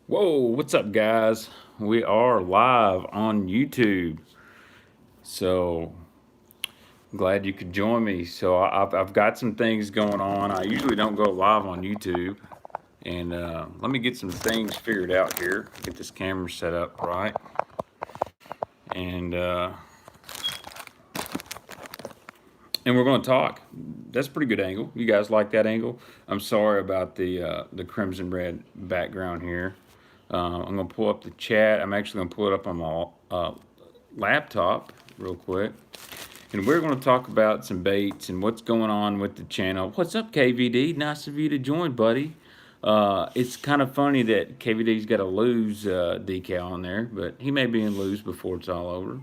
Whoa, what's up, guys? We are live on YouTube. So glad you could join me. So I've got some things going on. I usually don't go live on YouTube. And let me get some things figured out here. Get this camera set up right. And and we're going to talk. That's a pretty good angle. You guys like that angle? I'm sorry about the crimson red background here. I'm going to pull up the chat. I'm actually going to pull it up on my laptop real quick. And we're going to talk about some baits and what's going on with the channel. What's up, KVD? Nice of you to join, buddy. It's kind of funny that KVD's got a lose decal on there, but he may be in lose before it's all over.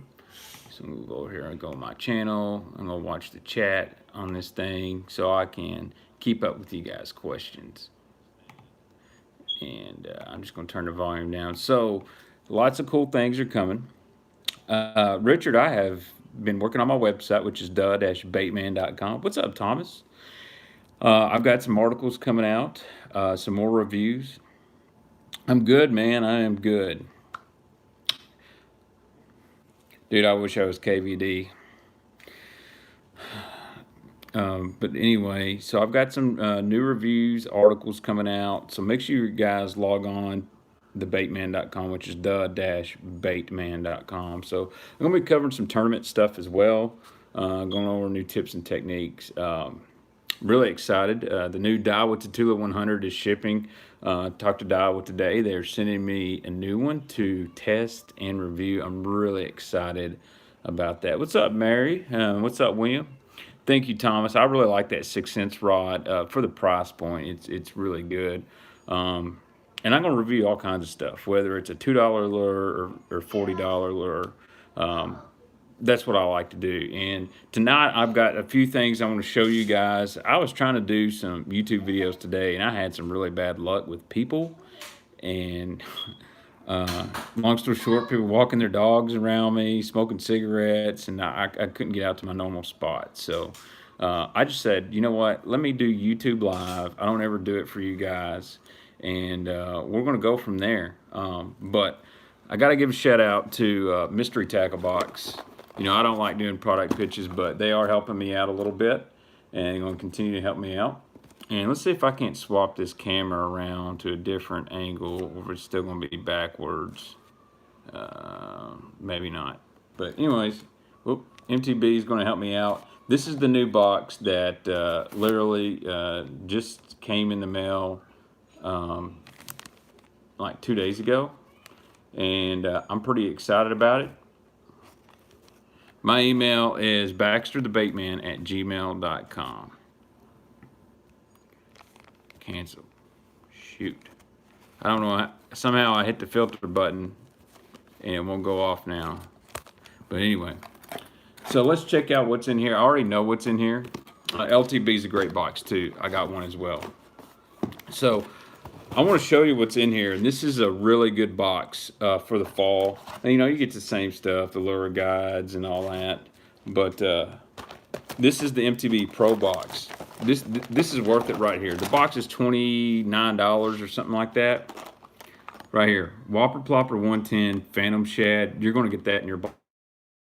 So I'm going to go over here and go to my channel. I'm going to watch the chat on this thing so I can keep up with you guys' questions. And I'm just going to turn the volume down. So lots of cool things are coming. Richard, I have been working on my website, which is the-baitman.com. What's up, Thomas? I've got some articles coming out, some more reviews. I'm good, man. I am good. Dude, I wish I was KVD. But anyway, so I've got some new reviews, articles coming out. So make sure you guys log on thebaitman.com, which is the-baitman.com. So I'm going to be covering some tournament stuff as well, going over new tips and techniques. Really excited. The new Daiwa Tatula 100 is shipping. Talked to Daiwa today. They're sending me a new one to test and review. I'm really excited about that. What's up, Mary? What's up, William? Thank you, Thomas. I really like that 6 cents rod for the price point. It's really good. And I'm going to review all kinds of stuff, whether it's a $2 lure or $40 lure. That's what I like to do. And tonight I've got a few things I want to show you guys. I was trying to do some YouTube videos today, and I had some really bad luck with people. And long story short, people walking their dogs around me, smoking cigarettes, and I couldn't get out to my normal spot. So I just said, you know what? Let me do YouTube Live. I don't ever do it for you guys. And we're going to go from there. But I got to give a shout out to Mystery Tackle Box. You know, I don't like doing product pitches, but they are helping me out a little bit, and they're going to continue to help me out. And let's see if I can't swap this camera around to a different angle, or if it's still going to be backwards. Maybe not. But anyways, whoop, MTB is going to help me out. This is the new box that literally just came in the mail like 2 days ago. And I'm pretty excited about it. My email is BaxterTheBaitman@gmail.com. Cancel. Shoot. I don't know. Somehow I hit the filter button and it won't go off now. But anyway. So let's check out what's in here. I already know what's in here. LTB is a great box too. I got one as well. So I want to show you what's in here, and this is a really good box for the fall. And, you know, you get the same stuff, the lure guides and all that, but this is the MTB Pro box. This is worth it right here. The box is $29 or something like that. Right here, Whopper Plopper 110 Phantom Shad. You're going to get that in your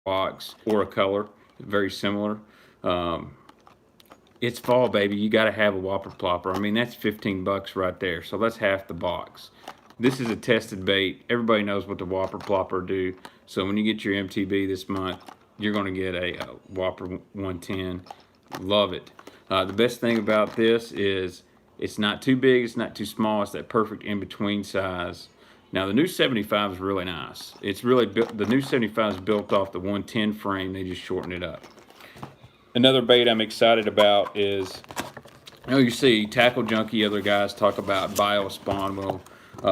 box, or a color very similar. It's fall, baby. You got to have a Whopper Plopper. I mean, that's 15 bucks right there. So that's half the box. This is a tested bait. Everybody knows what the Whopper Plopper do. So when you get your MTB this month, you're going to get a Whopper 110. Love it. The best thing about this is it's not too big, it's not too small. It's that perfect in-between size. Now the new 75 is really nice. It's really the new 75 is built off the 110 frame. They just shorten it up. Another bait I'm excited about is, you know, you see Tackle Junkie, other guys talk about BioSpawn. Well,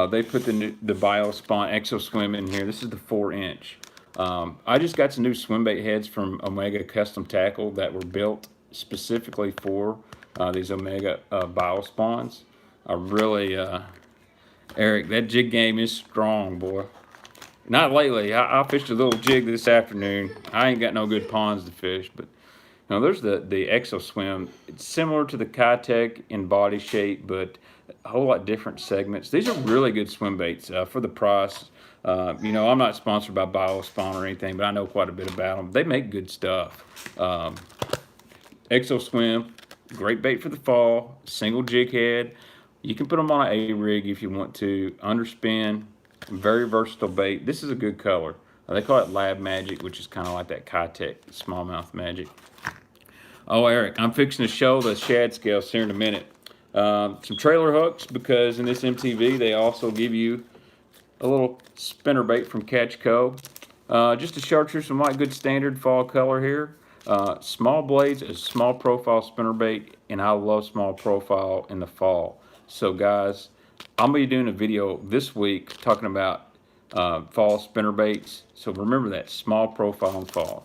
they put the BioSpawn Exo Swim in here. This is the 4-inch. I just got some new swim bait heads from Omega Custom Tackle that were built specifically for these Omega BioSpawns. I really, Eric, that jig game is strong, boy. Not lately. I fished a little jig this afternoon. I ain't got no good ponds to fish, but now there's the Exo Swim. It's similar to the Kitech in body shape, but a whole lot different segments. These are really good swim baits for the price. You know, I'm not sponsored by BioSpawn or anything, but I know quite a bit about them. They make good stuff. Exo Swim, great bait for the fall, single jig head. You can put them on an A-rig if you want to. Underspin, very versatile bait. This is a good color. They call it Lab Magic, which is kind of like that Kitech smallmouth magic. Oh, Eric, I'm fixing to show the shad scales here in a minute. Some trailer hooks, because in this MTB they also give you a little spinner bait from Catch Co. Just a chartreuse from white, good standard fall color here. Small blades, a small profile spinner bait, and I love small profile in the fall. So guys, I'm gonna be doing a video this week talking about fall spinner baits. So remember that, small profile in fall.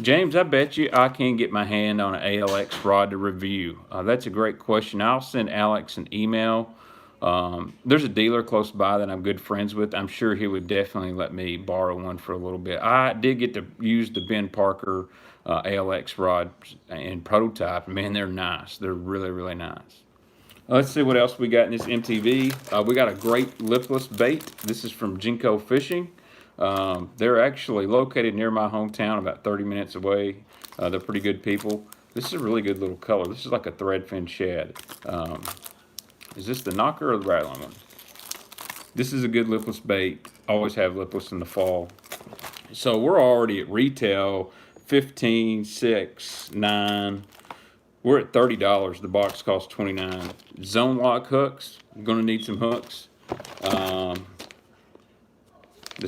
James, I bet you I can get my hand on an ALX rod to review. That's a great question. I'll send Alex an email. There's a dealer close by that I'm good friends with. I'm sure he would definitely let me borrow one for a little bit. I did get to use the Ben Parker ALX rod and prototype. Man, they're nice. They're really, really nice. Let's see what else we got in this MTV. We got a great lipless bait. This is from Jinko Fishing. They're actually located near my hometown, about 30 minutes away. They're pretty good people. This is a really good little color. This is like a threadfin shad. Is this the knocker or the rattling one? This is a good lipless bait. Always have lipless in the fall. So we're already at retail, $15, $6, $9. We're at $30. The box costs $29. Zone lock hooks. I'm gonna need some hooks. The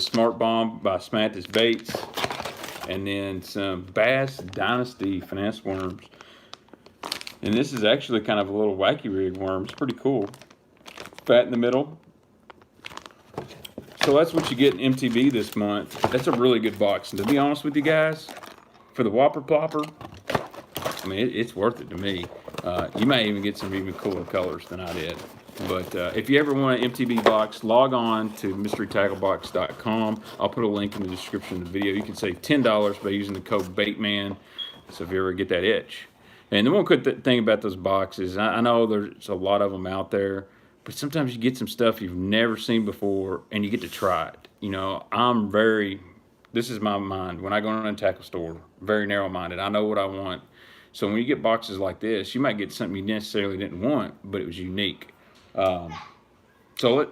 Smart Bomb by Smathis Baits, and then some Bass Dynasty finesse worms. And this is actually kind of a little wacky rig worm. It's pretty cool. Fat in the middle. So that's what you get in MTB this month. That's a really good box. And to be honest with you guys, for the Whopper Plopper, I mean, it's worth it to me. You might even get some even cooler colors than I did. But if you ever want an MTB box, log on to mysterytacklebox.com. I'll put a link in the description of the video. You can save $10 by using the code BAITMAN. So if you ever get that itch. And the one good thing about those boxes, I know there's a lot of them out there, but sometimes you get some stuff you've never seen before and you get to try it. You know, this is my mind. When I go in a tackle store, very narrow-minded. I know what I want. So when you get boxes like this, you might get something you necessarily didn't want, but it was unique. So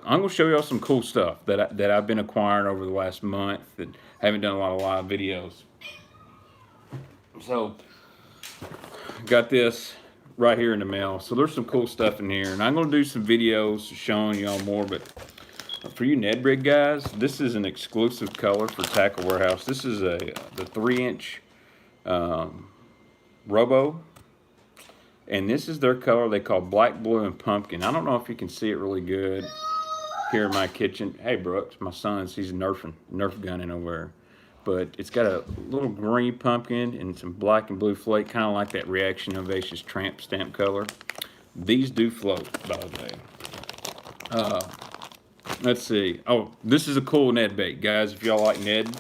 I'm going to show y'all some cool stuff that I've been acquiring over the last month that haven't done a lot of live videos. So got this right here in the mail. So there's some cool stuff in here, and I'm going to do some videos showing y'all more. But for you Ned Rig guys, this is an exclusive color for Tackle Warehouse. This is the 3-inch Robo. And this is their color they call black, blue, and pumpkin. I don't know if you can see it really good here in my kitchen. Hey, Brooks, my son's, he's Nerf gunning over there. But it's got a little green pumpkin and some black and blue flake, kind of like that Reaction Innovations Tramp stamp color. These do float, by the way. Let's see. Oh, this is a cool Ned bait, guys. If y'all like Ned,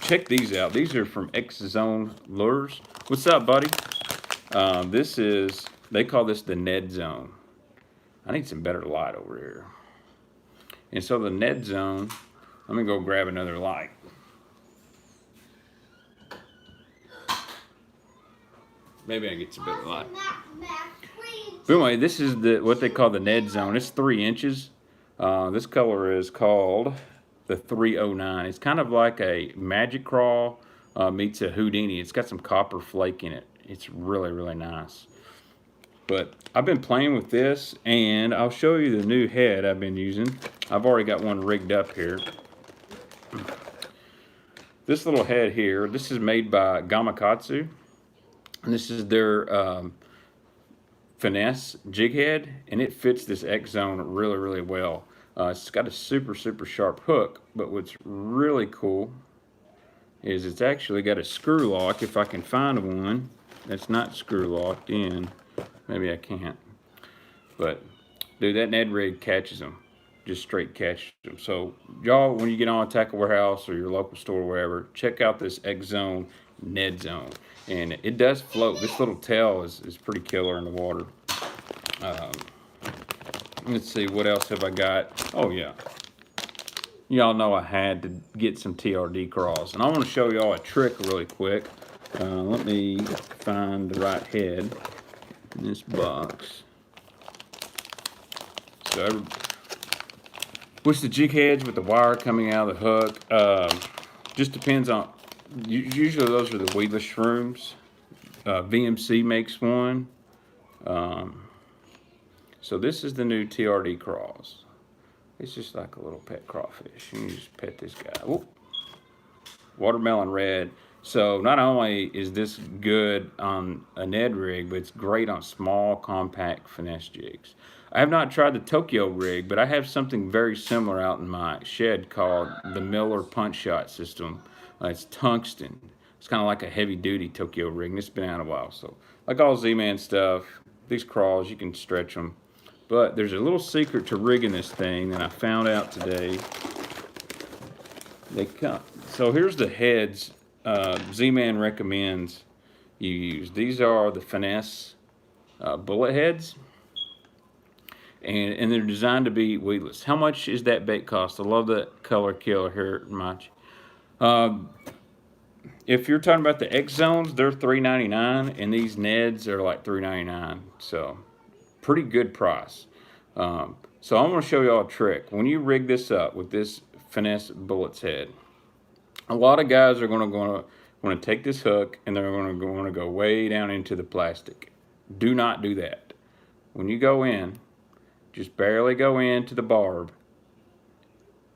check these out. These are from X Zone Lures. What's up, buddy? They call this the Ned Zone. I need some better light over here. And so the Ned Zone, let me go grab another light. Maybe I can get some better light. But anyway, this is what they call the Ned Zone. It's 3 inches. This color is called the 309. It's kind of like a Magic Crawl meets a Houdini. It's got some copper flake in it. It's really, really nice. But I've been playing with this, and I'll show you the new head I've been using. I've already got one rigged up here. This little head here, this is made by Gamakatsu. And this is their finesse jig head, and it fits this X Zone really, really well. It's got a super, super sharp hook, but what's really cool is it's actually got a screw lock, if I can find one that's not screw locked in. Maybe I can't. But, dude, that Ned rig catches them. Just straight catches them. So, y'all, when you get on a Tackle Warehouse or your local store or wherever, check out this X Zone Ned Zone. And it does float. This little tail is pretty killer in the water. Let's see, what else have I got? Oh yeah, y'all know I had to get some TRD crawls, and I want to show y'all a trick really quick. Let me find the right head in this box. So, with the jig heads with the wire coming out of the hook, just depends on. Usually those are the weedless shrooms. VMC makes one. So this is the new TRD crawls. It's just like a little pet crawfish. You just pet this guy. Whoop. Watermelon red. So not only is this good on a Ned rig, but it's great on small, compact finesse jigs. I have not tried the Tokyo rig, but I have something very similar out in my shed called the Miller Punch Shot system. It's tungsten. It's kind of like a heavy-duty Tokyo rig, and it's been out a while. So like all Z-Man stuff, these crawls, you can stretch them. But there's a little secret to rigging this thing that I found out today. They come. So here's the heads Z-Man recommends you use. These are the finesse bullet heads, and they're designed to be weedless. How much is that bait cost? I love that color killer here, Mach. If you're talking about the X zones, they're $3.99, and these Neds are like $3.99. So pretty good price. So I'm going to show y'all a trick. When you rig this up with this finesse bullets head, a lot of guys are going to take this hook and they're going to go way down into the plastic. Do not do that. When you go in, just barely go into the barb.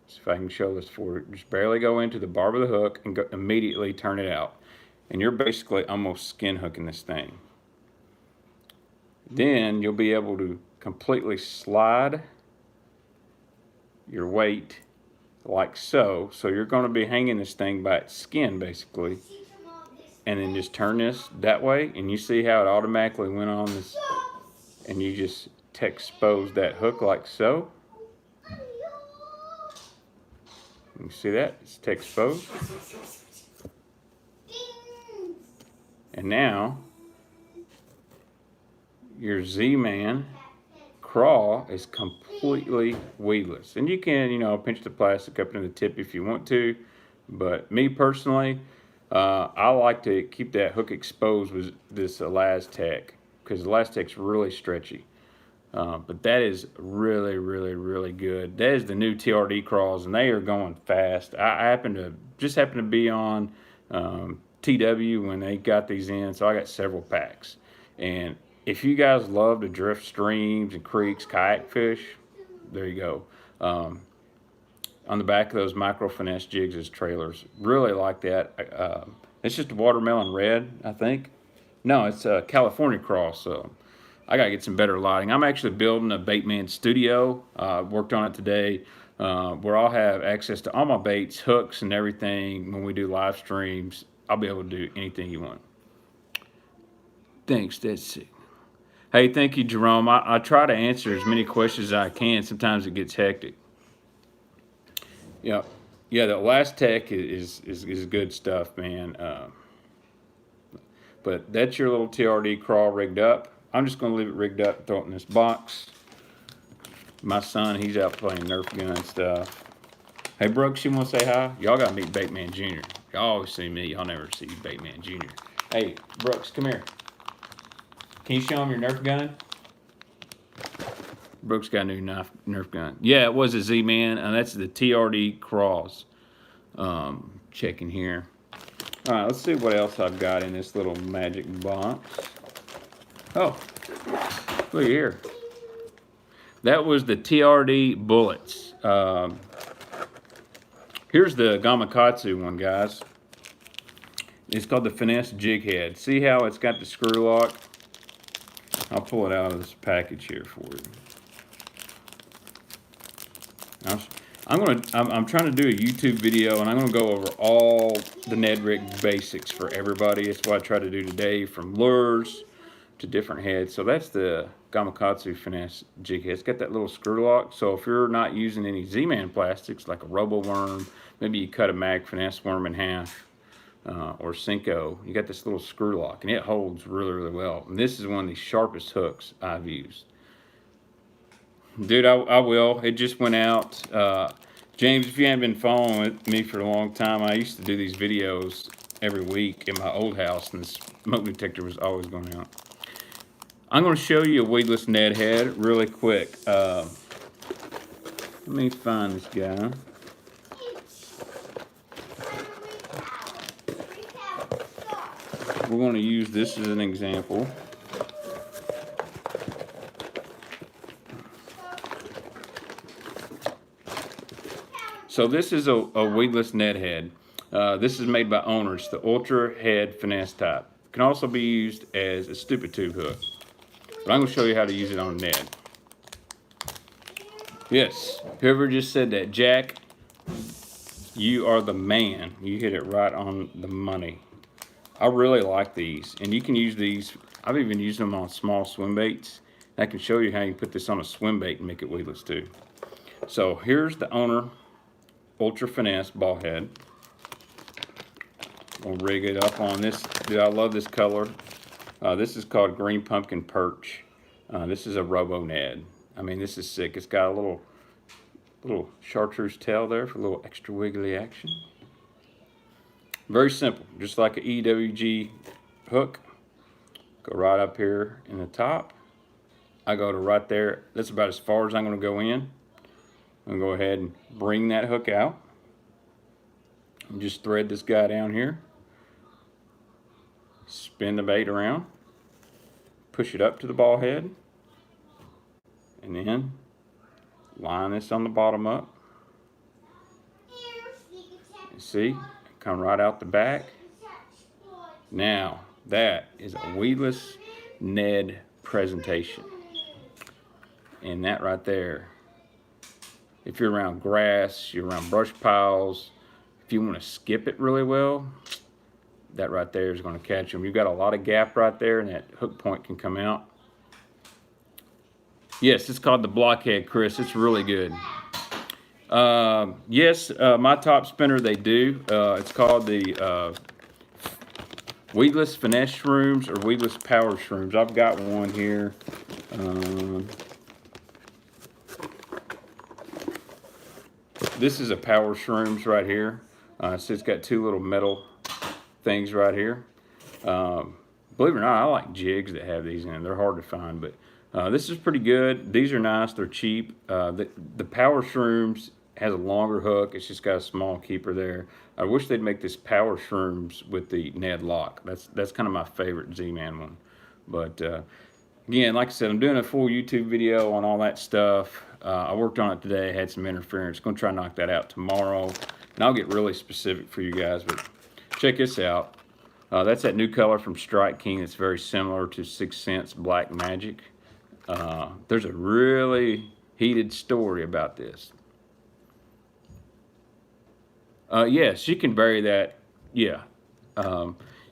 See if I can show this for you. Just barely go into the barb of the hook and go, immediately turn it out. And you're basically almost skin hooking this thing. Then you'll be able to completely slide your weight like so. So you're going to be hanging this thing by its skin basically, and then just turn this that way, and you see how it automatically went on this, and you just expose that hook like so. You see that? It's exposed. And now your Z-Man crawl is completely weedless. And you can, pinch the plastic up into the tip if you want to. But me personally, I like to keep that hook exposed with this ElaZtech, because ElaZtech's really stretchy. But that is really, really, really good. That is the new TRD crawls, and they are going fast. I happen to be on TW when they got these in, so I got several packs. And if you guys love to drift streams and creeks, kayak fish, there you go. On the back of those micro finesse jigs is trailers. Really like that. It's just a watermelon red, I think. No, it's a California cross. So I gotta get some better lighting. I'm actually building a Baitman studio. Worked on it today, where I'll have access to all my baits, hooks, and everything. When we do live streams, I'll be able to do anything you want. Thanks, that's it. Hey, thank you, Jerome. I try to answer as many questions as I can. Sometimes it gets hectic. Yeah, the ElaZtech is good stuff, man. But that's your little TRD crawl rigged up. I'm just going to leave it rigged up and throw it in this box. My son, he's out playing Nerf gun stuff. Hey, Brooks, you want to say hi? Y'all got to meet Baitman Jr. Y'all always see me. Y'all never see Baitman Jr. Hey, Brooks, come here. Can you show him your Nerf gun? Brooks got a new Nerf gun. Yeah, it was a Z-Man, and that's the TRD crawls. Checking here. All right, let's see what else I've got in this little magic box. Oh, look here. That was the TRD bullets. Here's the Gamakatsu one, guys. It's called the Finesse Jig Head. See how it's got the screw lock? I'll pull it out of this package here for you. I'm trying to do a YouTube video, and I'm gonna go over all the Ned rig basics for everybody. It's what I try to do today, from lures to different heads. So that's the Gamakatsu Finesse Jig Head. It's got that little screw lock. So if you're not using any Z-Man plastics like a Robo Worm, maybe you cut a Mag Finesse worm in half, or Cinco, you got this little screw lock, and it holds really, really well. And this is one of the sharpest hooks I've used. Dude, I will. It just went out. James, if you haven't been following me for a long time, I used to do these videos every week in my old house, and the smoke detector was always going out. I'm going to show you a weedless Ned head really quick. Let me find this guy. We're going to use this as an example. So this is a weedless Ned head. This is made by Owners, the Ultra Head Finesse type. It can also be used as a stupid tube hook. But I'm going to show you how to use it on a Ned. Yes, whoever just said that, Jack, you are the man. You hit it right on the money. I really like these, and you can use these. I've even used them on small swim baits. I can show you how you put this on a swim bait and make it weedless too. So here's the Owner Ultra Finesse ball head. We'll rig it up on this. Dude, I love this color. This is called Green Pumpkin Perch. This is a Robo Ned. I mean, this is sick. It's got a little chartreuse tail there for a little extra wiggly action. Very simple, just like an EWG hook. Go right up here in the top. I go to right there. That's about as far as I'm going to go in. I'm going to go ahead and bring that hook out. And just thread this guy down here. Spin the bait around. Push it up to the ball head. And then line this on the bottom up. You see? Come right out the back. Now, that is a weedless Ned presentation. And that right there, if you're around grass, you're around brush piles, if you want to skip it really well, that right there is going to catch them. You've got a lot of gap right there, and that hook point can come out. Yes, it's called the Blockhead, Chris. It's really good. Yes, my top spinner, they do. It's called the Weedless Finesse Shrooms or Weedless Power Shrooms. I've got one here. This is a Power Shrooms right here. So it's got two little metal things right here. Believe it or not, I like jigs that have these in them. They're hard to find, but this is pretty good. These are nice. They're cheap. The Power Shrooms has a longer hook. It's just got a small keeper there. I wish they'd make this Power Shrooms with the Ned lock. That's kind of my favorite Z-Man one. But again, like I said, I'm doing a full YouTube video on all that stuff. I worked on it today. I had some interference. Going to try and knock that out tomorrow. And I'll get really specific for you guys. But check this out. That's that new color from Strike King. It's very similar to 6 Cents Black Magic. There's a really heated story about this. Yes, you can bury that. Yeah.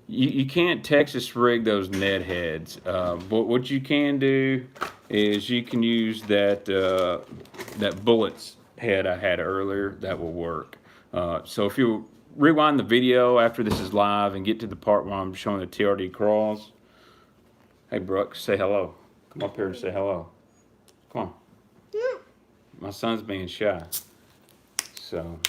You can't Texas rig those Ned heads. But what you can do is you can use that that bullets head I had earlier. That will work. So if you rewind the video after this is live and get to the part where I'm showing the TRD crawls. Hey Brooks, say hello. Come up here and say hello. Come on. My son's being shy. So,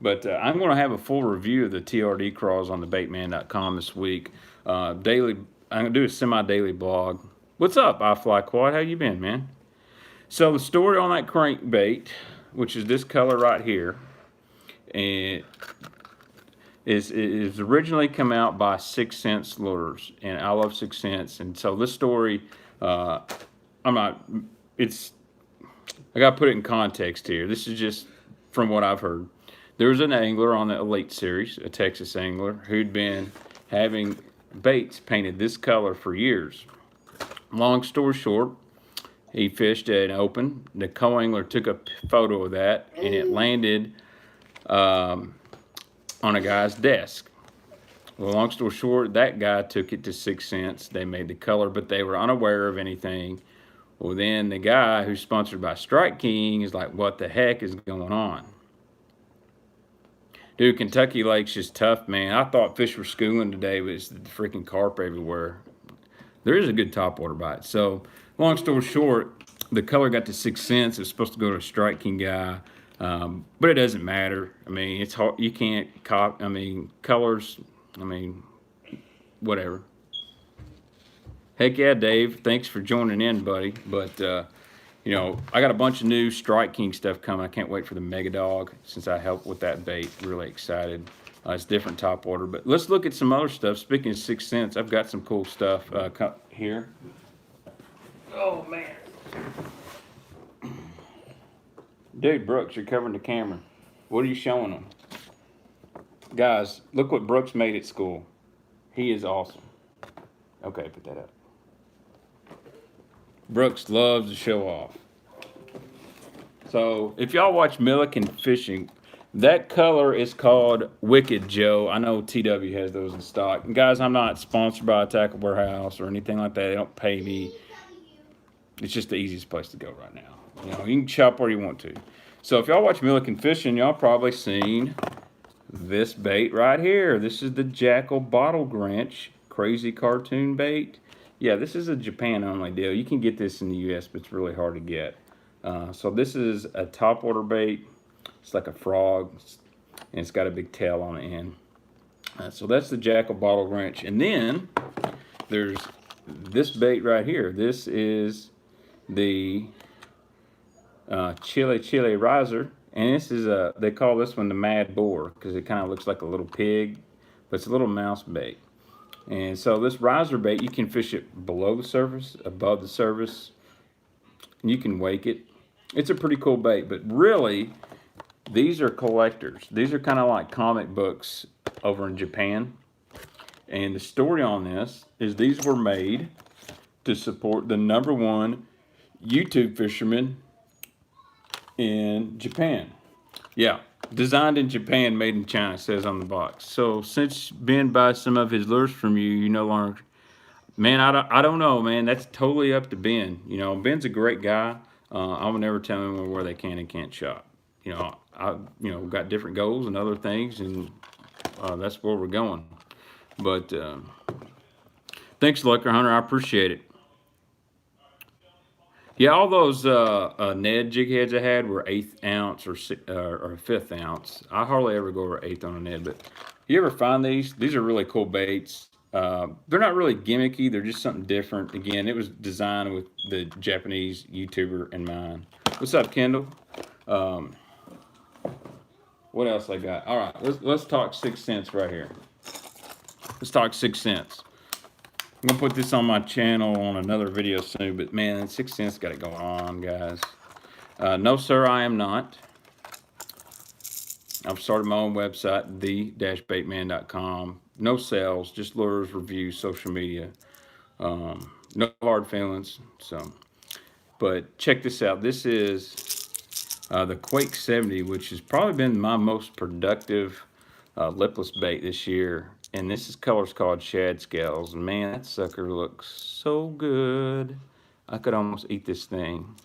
but I'm going to have a full review of the TRD crawls on thebaitman.com this week. Daily, I'm going to do a semi-daily blog. What's up, I Fly Quad? How you been, man? So the story on that crankbait, which is this color right here, and is originally come out by 6 Cents Lures, and I love 6 Cents. And so this story, I got to put it in context here. This is just from what I've heard. There was an angler on the Elite Series, a Texas angler, who'd been having baits painted this color for years. Long story short, he fished at an open. The co-angler took a photo of that, and it landed on a guy's desk. Well, long story short, that guy took it to 6 Cents. They made the color, but they were unaware of anything. Well, then the guy who's sponsored by Strike King is like, what the heck is going on? Dude, Kentucky Lake's just tough, man. I thought fish were schooling today, but it's the freaking carp everywhere. There is a good topwater bite. So, long story short, the color got to 6 cents. It was supposed to go to a Strike King guy, but it doesn't matter. I mean, it's hard. You can't cop. I mean, colors. I mean, whatever. Heck yeah, Dave. Thanks for joining in, buddy. But you know, I got a bunch of new Strike King stuff coming. I can't wait for the Mega Dog since I helped with that bait. Really excited. It's different top order. But let's look at some other stuff. Speaking of 6 cents, I've got some cool stuff here. Oh man. Dude, Brooks, you're covering the camera. What are you showing them? Guys, look what Brooks made at school. He is awesome. Okay, put that up. Brooks loves to show off. So, if y'all watch Milliken Fishing, that color is called Wicked Joe. I know TW has those in stock. And guys, I'm not sponsored by a tackle warehouse or anything like that. They don't pay me. It's just the easiest place to go right now. You know, you can shop where you want to. So if y'all watch Milliken Fishing, y'all probably seen this bait right here. This is the Jackal Bottle Grinch Crazy Cartoon Bait. Yeah, this is a Japan only deal. You can get this in the US, but it's really hard to get. So this is a top order bait. It's like a frog, and it's got a big tail on the end. So that's the Jackal Bottle Grinch. And then there's this bait right here. This is the Chile Riser, and this is they call this one the Mad Boar because it kind of looks like a little pig, but it's a little mouse bait. And so this riser bait, you can fish it below the surface, above the surface, and you can wake it. It's a pretty cool bait, but really these are collectors. These are kind of like comic books over in Japan. And the story on this is these were made to support the #1 YouTube fisherman in Japan. Yeah, designed in Japan, made in China, says on the box. So since Ben buys some of his lures from you, you no longer, man, I don't know, man. That's totally up to Ben. You know, Ben's a great guy. I will never tell him where they can and can't shop. You know, got different goals and other things, and that's where we're going. But thanks, Lucker Hunter. I appreciate it. Yeah, all those Ned jig heads I had were 1/8 ounce or 1/5 ounce. I hardly ever go over 1/8 on a Ned, but you ever find these? These are really cool baits. They're not really gimmicky. They're just something different. Again, it was designed with the Japanese YouTuber in mind. What's up, Kendall? What else I got? All right, let's talk 6 cents right here. Let's talk 6 cents. I'm gonna put this on my channel on another video soon, but man, 6 cents got it going on, guys. No, sir, I am not. I've started my own website, the-baitman.com. No sales, just lures, reviews, social media. No hard feelings. So, but check this out. This is the Quake 70, which has probably been my most productive lipless bait this year. And this is color's called Shad Scales. Man, that sucker looks so good. I could almost eat this thing.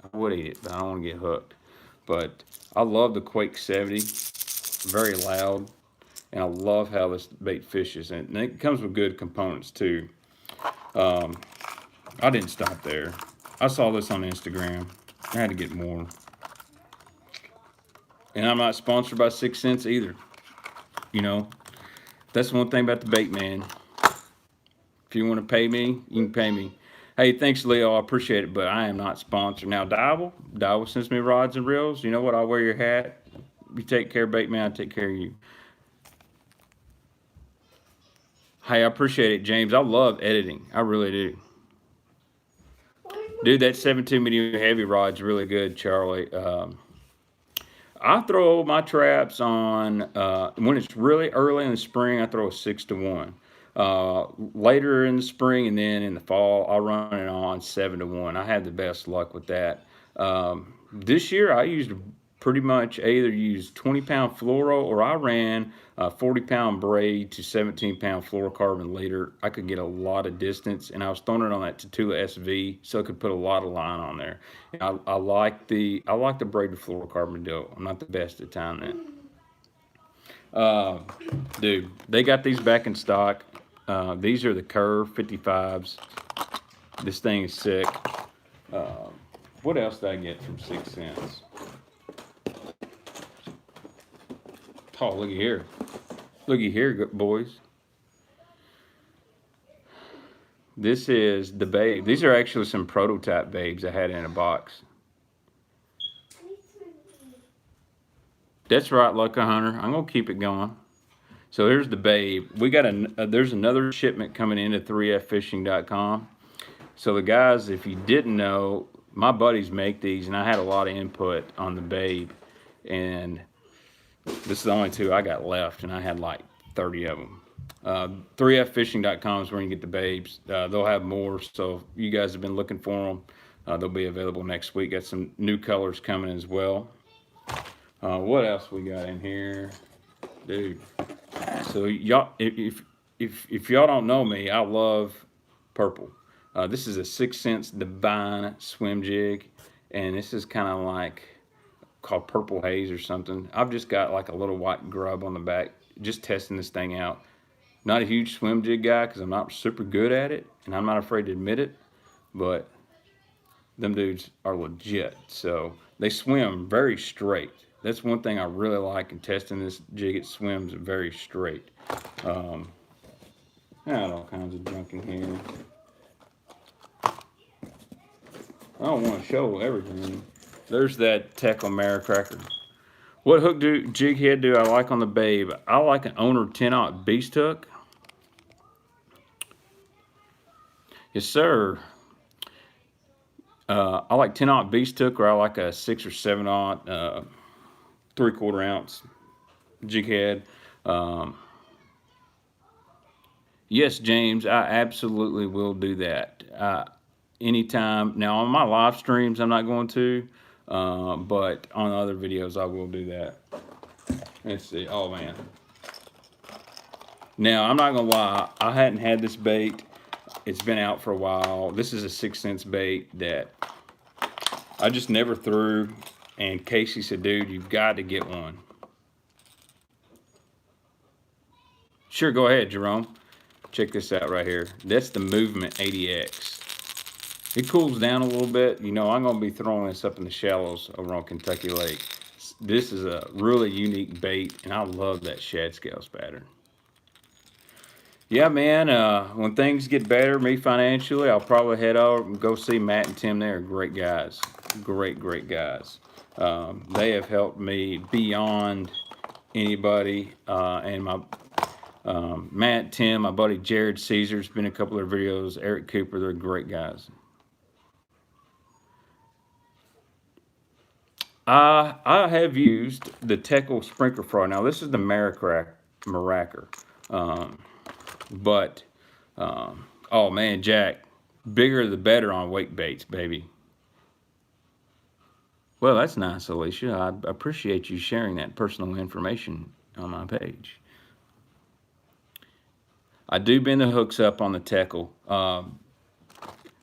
I would eat it, but I don't want to get hooked. But I love the Quake 70. Very loud. And I love how this bait fishes. And it comes with good components too. I didn't stop there. I saw this on Instagram. I had to get more. And I'm not sponsored by 6 cents either. You know. That's one thing about the bait, man. If you want to pay me, you can pay me. Hey, thanks, Leo. I appreciate it, but I am not sponsored. Now, Dowell sends me rods and reels. You know what? I'll wear your hat. You take care of bait, man. I take care of you. Hey, I appreciate it, James. I love editing. I really do. Dude, that 7.2 medium heavy rod's really good, Charlie. I throw my traps on, when it's really early in the spring, I throw a 6-1. Later in the spring and then in the fall, I'll run it on 7-1. I had the best luck with that. This year, I used pretty much either used 20-pound fluoro or I ran 40-pound braid to 17-pound fluorocarbon leader. I could get a lot of distance, and I was throwing it on that Tatula SV, so I could put a lot of line on there. I like the braid to fluorocarbon deal. I'm not the best at tying that. Dude, they got these back in stock. These are the Curve 55s. This thing is sick. What else did I get from 6 cents? Oh, looky here. Looky here, boys. This is the babe. These are actually some prototype babes I had in a box. That's right, Lucky Hunter. I'm gonna keep it going. So here's the babe. We got there's another shipment coming into 3ffishing.com. So the guys, if you didn't know, my buddies make these, and I had a lot of input on the babe, and this is the only 2 I got left, and I had like 30 of them. 3ffishing.com is where you can get the babes. They'll have more, so if you guys have been looking for them, they'll be available next week. Got some new colors coming as well. What else we got in here, dude? So y'all, if y'all don't know me, I love purple. This is a 6 cents Divine swim jig, and this is kind of like called Purple Haze or something. I've just got like a little white grub on the back, just testing this thing out. Not a huge swim jig guy because I'm not super good at it, and I'm not afraid to admit it, but them dudes are legit. So they swim very straight. That's one thing I really like in testing this jig. It swims very straight. I got all kinds of junk in here. I don't want to show everything. There's that Tackle Maracracker. What hook jig head do I like on the babe? I like an Owner 10-aught beast hook. Yes, sir. I like 10-aught beast hook, or I like a 6 or 7-aught 3/4 ounce jig head. Yes, James, I absolutely will do that. Anytime. Now on my live streams, I'm not going to, but on other videos, I will do that. Let's see. Oh man. Now I'm not gonna lie, I hadn't had this bait. It's been out for a while. This is a 6 cents bait that I just never threw, and Casey said, dude, you've got to get one. Sure, go ahead, Jerome. Check this out right here. That's the Movement 80X. It cools down a little bit. You know, I'm going to be throwing this up in the shallows over on Kentucky Lake. This is a really unique bait, and I love that shad scales pattern. Yeah, man, when things get better, me financially, I'll probably head over and go see Matt and Tim. They're great guys. Great guys. They have helped me beyond anybody. And my Matt, Tim, my buddy Jared Caesar's been in a couple of videos. Eric Cooper, they're great guys. I have used the Teckle Sprinkler Frog. Now, this is the Maracker. Oh man, Jack, bigger the better on wake baits, baby. Well, that's nice, Alicia. I appreciate you sharing that personal information on my page. I do bend the hooks up on the Teckle.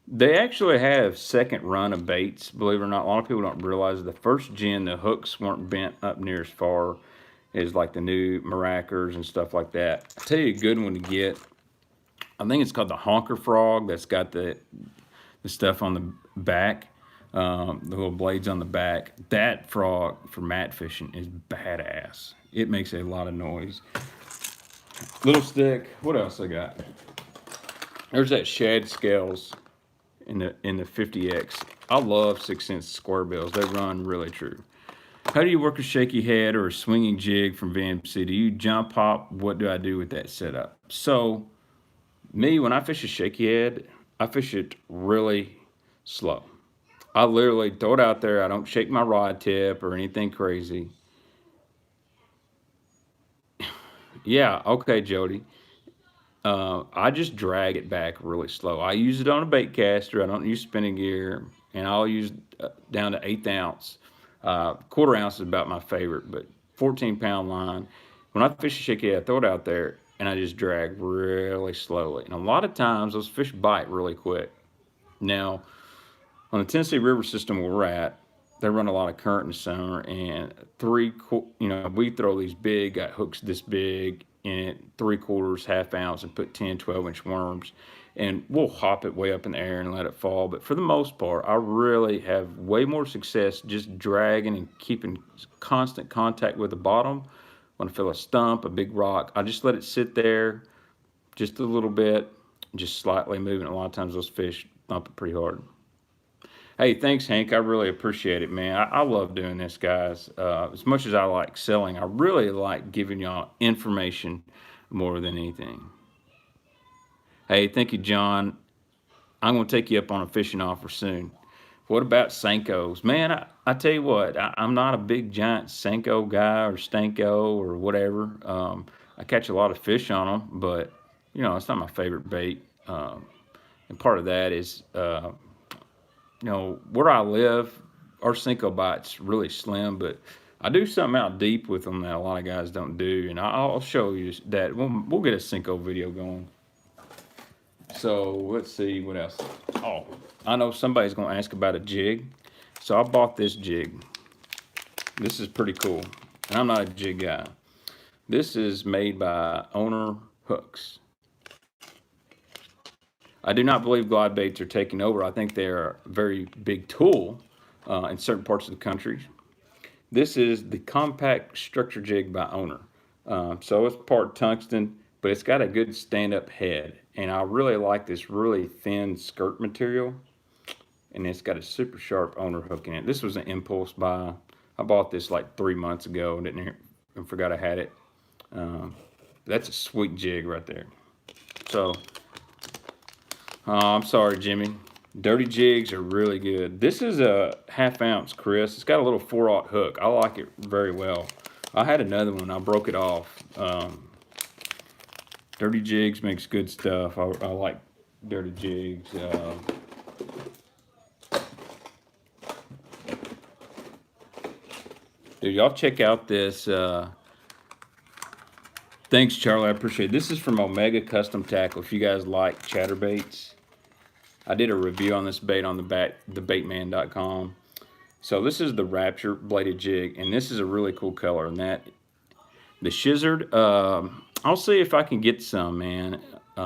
They actually have second run of baits, believe it or not. A lot of people don't realize the first gen, the hooks weren't bent up near as far as like the new Marackers and stuff like that. I'll tell you a good one to get. I think it's called the Honker Frog. That's got the stuff on the back, the little blades on the back. That frog for mat fishing is badass. It makes a lot of noise. Little stick. What else I got? There's that shad scales in the 50X. I love 6 cents square bills. They run really true. How do you work a shaky head or a swinging jig from VMC? Do you jump hop? What do I do with that setup? So me, when I fish a shaky head, I fish it really slow. I literally throw it out there. I don't shake my rod tip or anything crazy. Yeah, okay, Jody. I just drag it back really slow. I use it on a bait caster. I don't use spinning gear, and I'll use down to 1/8 ounce. 1/4 ounce is about my favorite, but 14-pound line. When I fish a shaky head, I throw it out there, and I just drag really slowly. And a lot of times, those fish bite really quick. Now, on the Tennessee River system where we're at, they run a lot of current in the summer, and we throw these big, got hooks this big in it, 3/4, half ounce, and put 10, 12-inch worms, and we'll hop it way up in the air and let it fall. But for the most part, I really have way more success just dragging and keeping constant contact with the bottom. When I feel a stump, a big rock, I just let it sit there just a little bit, just slightly moving. A lot of times those fish thump it pretty hard. Hey, thanks, Hank. I really appreciate it, man. I love doing this, guys. As much as I like selling, I really like giving y'all information more than anything. Hey, thank you, John. I'm going to take you up on a fishing offer soon. What about Senkos? Man, I tell you what, I'm not a big giant Senko guy or Stanko or whatever. I catch a lot of fish on them, but, it's not my favorite bait. And part of that is... where I live, our Senko bite's really slim, but I do something out deep with them that a lot of guys don't do, and I'll show you that. We'll get a Senko video going. So let's see what else. Oh, I know somebody's going to ask about a jig, so I bought this jig. This is pretty cool, and I'm not a jig guy. This is made by Owner Hooks. I do not believe glide baits are taking over. I think they're a very big tool in certain parts of the country. This is the compact structure jig by Owner. So it's part tungsten, but it's got a good stand-up head. And I really like this really thin skirt material. And it's got a super sharp Owner hook in it. This was an impulse buy. I bought this like 3 months ago and forgot I had it. That's a sweet jig right there. So... I'm sorry, Jimmy. Dirty jigs are really good. This is a half ounce, Chris. It's got a little 4/0 hook. I like it very well. I had another one. I broke it off. Dirty jigs makes good stuff. I like dirty jigs. Dude, y'all check out this. Thanks, Charlie. I appreciate it. This is from Omega Custom Tackle. If you guys like chatterbaits, I did a review on this bait on thebaitman.com. So this is the Rapture bladed jig, and this is a really cool color. And the Shizzard, I'll see if I can get some, man.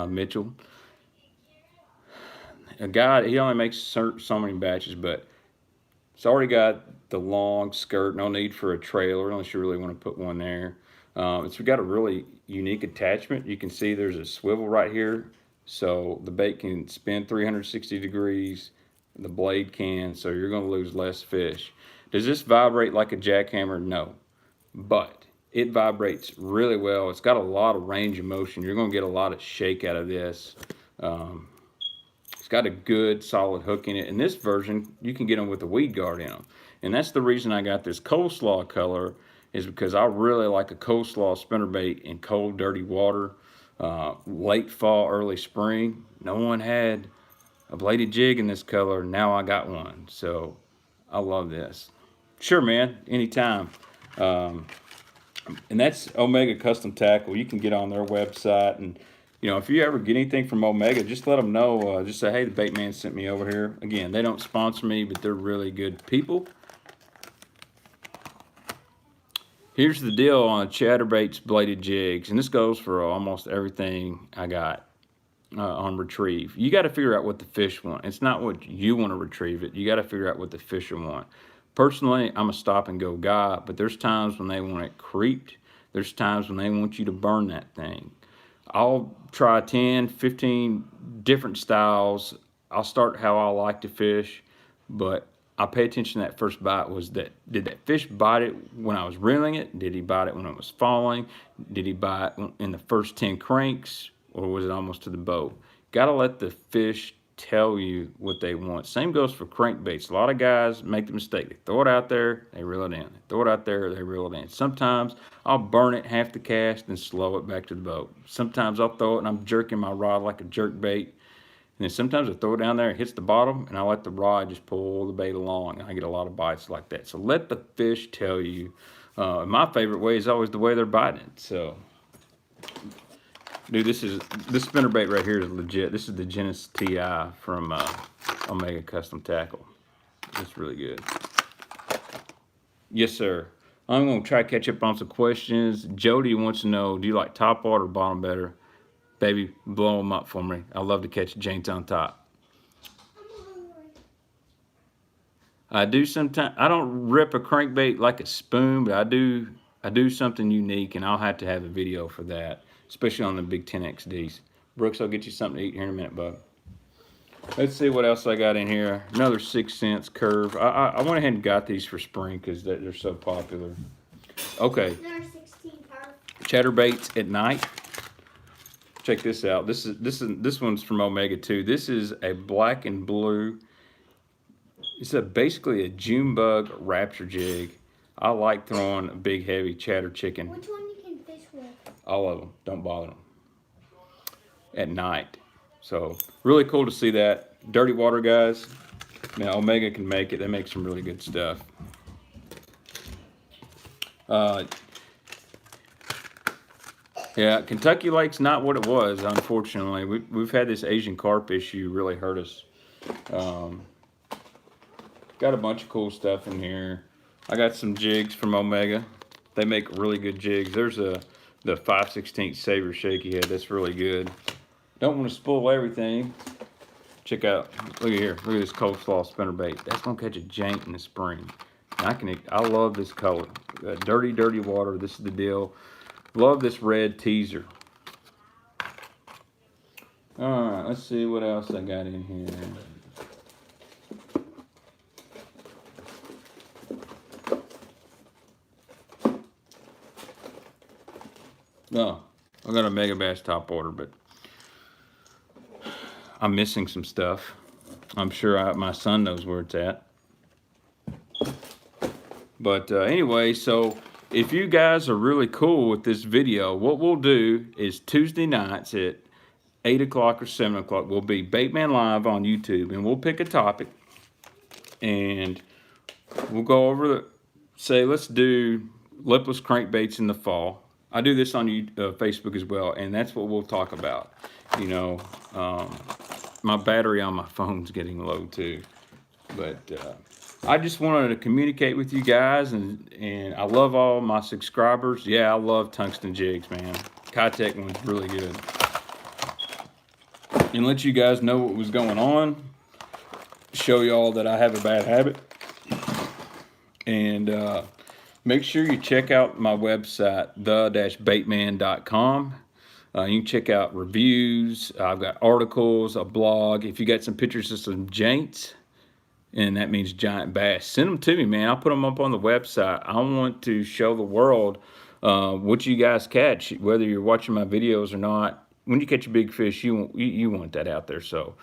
Mitchell, a guy, he only makes so many batches, but it's already got the long skirt. No need for a trailer unless you really want to put one there. It's got a really unique attachment. You can see there's a swivel right here, so the bait can spin 360 degrees. The blade can, so you're going to lose less fish. Does this vibrate like a jackhammer? No, but it vibrates really well. It's got a lot of range of motion. You're going to get a lot of shake out of this. It's got a good solid hook in it. In this version, you can get them with a weed guard in them, and that's the reason I got this coleslaw color, is because I really like a coleslaw spinnerbait in cold, dirty water. Late fall, early spring. No one had a bladed jig in this color. Now I got one, so I love this. Sure, man, anytime. And that's Omega Custom Tackle. You can get on their website, and if you ever get anything from Omega, just let them know. Just say, hey, the Baitman sent me over here. Again, they don't sponsor me, but they're really good people. Here's the deal on chatterbaits bladed jigs, and this goes for almost everything I got on retrieve. You got to figure out what the fish want. It's not what you want to retrieve it. You got to figure out what the fish want. Personally, I'm a stop and go guy, but there's times when they want it creeped. There's times when they want you to burn that thing. I'll try 10, 15 different styles. I'll start how I like to fish, but I pay attention to that first bite. Did that fish bite it when I was reeling it? Did he bite it when it was falling? Did he bite in the first 10 cranks, or was it almost to the bow? Gotta let the fish tell you what they want. Same goes for crankbaits. A lot of guys make the mistake. They throw it out there, they reel it in. They throw it out there, they reel it in. Sometimes I'll burn it half the cast and slow it back to the boat. Sometimes I'll throw it and I'm jerking my rod like a jerk bait. And then sometimes I throw it down there, it hits the bottom, and I let the rod just pull the bait along. And I get a lot of bites like that. So let the fish tell you. My favorite way is always the way they're biting it. So, dude, this spinnerbait right here is legit. This is the Genesis TI from Omega Custom Tackle. It's really good. Yes, sir. I'm going to try to catch up on some questions. Jody wants to know, do you like top water or bottom better? Baby, blow them up for me. I love to catch jaints on top. I do sometimes. I don't rip a crankbait like a spoon, but I do something unique, and I'll have to have a video for that, especially on the big 10XDs. Brooks, I'll get you something to eat here in a minute, bud. Let's see what else I got in here. Another 6 cents curve. I went ahead and got these for spring because they're so popular. Okay. Chatterbaits at night. Check this out. This one's from Omega 2. This is a black and blue. It's basically a June bug rapture jig. I like throwing a big heavy chatter chicken. Which one you can fish with? All of them. Don't bother them. At night. So really cool to see that. Dirty water guys. Now Omega can make it. They make some really good stuff. Yeah, Kentucky Lake's not what it was, unfortunately. We've had this Asian carp issue really hurt us. Got a bunch of cool stuff in here. I got some jigs from Omega. They make really good jigs. There's the 5/16 Saver Shaky Head. That's really good. Don't want to spoil everything. Check out, look at here. Look at this coleslaw spinnerbait. That's gonna catch a jank in the spring. And I love this color. Dirty, dirty water. This is the deal. Love this red teaser. All right, let's see what else I got in here. No, I got a Mega Bass top order, but I'm missing some stuff. I'm sure my son knows where it's at. But anyway, so if you guys are really cool with this video, what we'll do is Tuesday nights at 8 o'clock or 7 o'clock, we'll be Baitman Live on YouTube, and we'll pick a topic, and we'll go over, say, let's do lipless crankbaits in the fall. I do this on Facebook as well, and that's what we'll talk about. You know, my battery on my phone's getting low too, but I just wanted to communicate with you guys, and I love all my subscribers. Yeah, I love tungsten jigs, man. Kitech one's really good. And let you guys know what was going on. Show y'all that I have a bad habit. And make sure you check out my website, the-baitman.com. You can check out reviews. I've got articles, a blog. If you got some pictures of some jaints, and that means giant bass, send them to me, man. I'll put them up on the website. I want to show the world what you guys catch, whether you're watching my videos or not. When you catch a big fish, you want that out there. So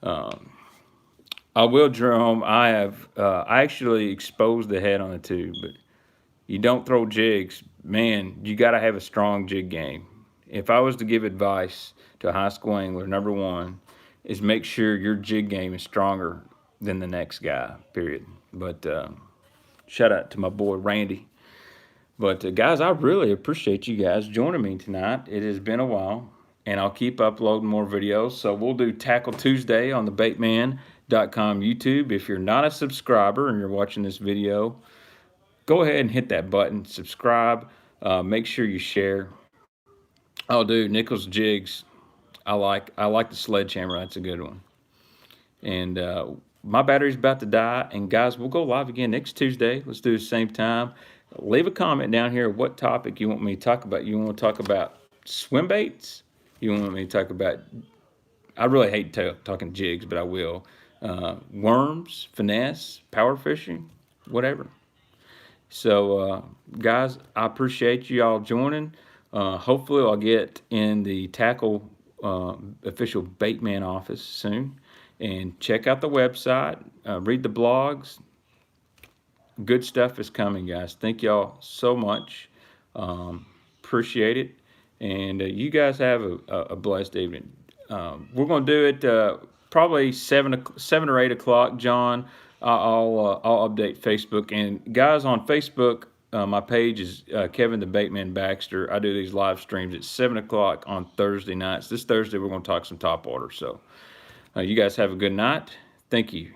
I will, Jerome. I actually exposed the head on the tube, but you don't throw jigs, man. You got to have a strong jig game. If I was to give advice to a high school angler, number one is make sure your jig game is stronger than the next guy, period. But shout out to my boy Randy. But guys, I really appreciate you guys joining me tonight. It has been a while, and I'll keep uploading more videos. So we'll do Tackle Tuesday on the Baitman.com YouTube. If you're not a subscriber and you're watching this video, go ahead and hit that button, subscribe. Make sure you share. Oh, dude, Nichols jigs. I like the sledgehammer. That's a good one. And my battery's about to die. And guys, we'll go live again next Tuesday. Let's do the same time. Leave a comment down here what topic you want me to talk about. You want to talk about swim baits? You want me to talk about, I really hate talking jigs, but I will. Worms, finesse, power fishing, whatever. So, guys, I appreciate you all joining. Hopefully I'll get in the Tackle official Baitman office soon. And check out the website, read the blogs. Good stuff is coming, guys. Thank y'all so much. Appreciate it. And you guys have a blessed evening. We're going to do it probably 7 or 8 o'clock, John. I'll update Facebook. And guys, on Facebook, my page is Kevin the Baitman Baxter. I do these live streams at 7 o'clock on Thursday nights. This Thursday, we're going to talk some top water. So you guys have a good night. Thank you.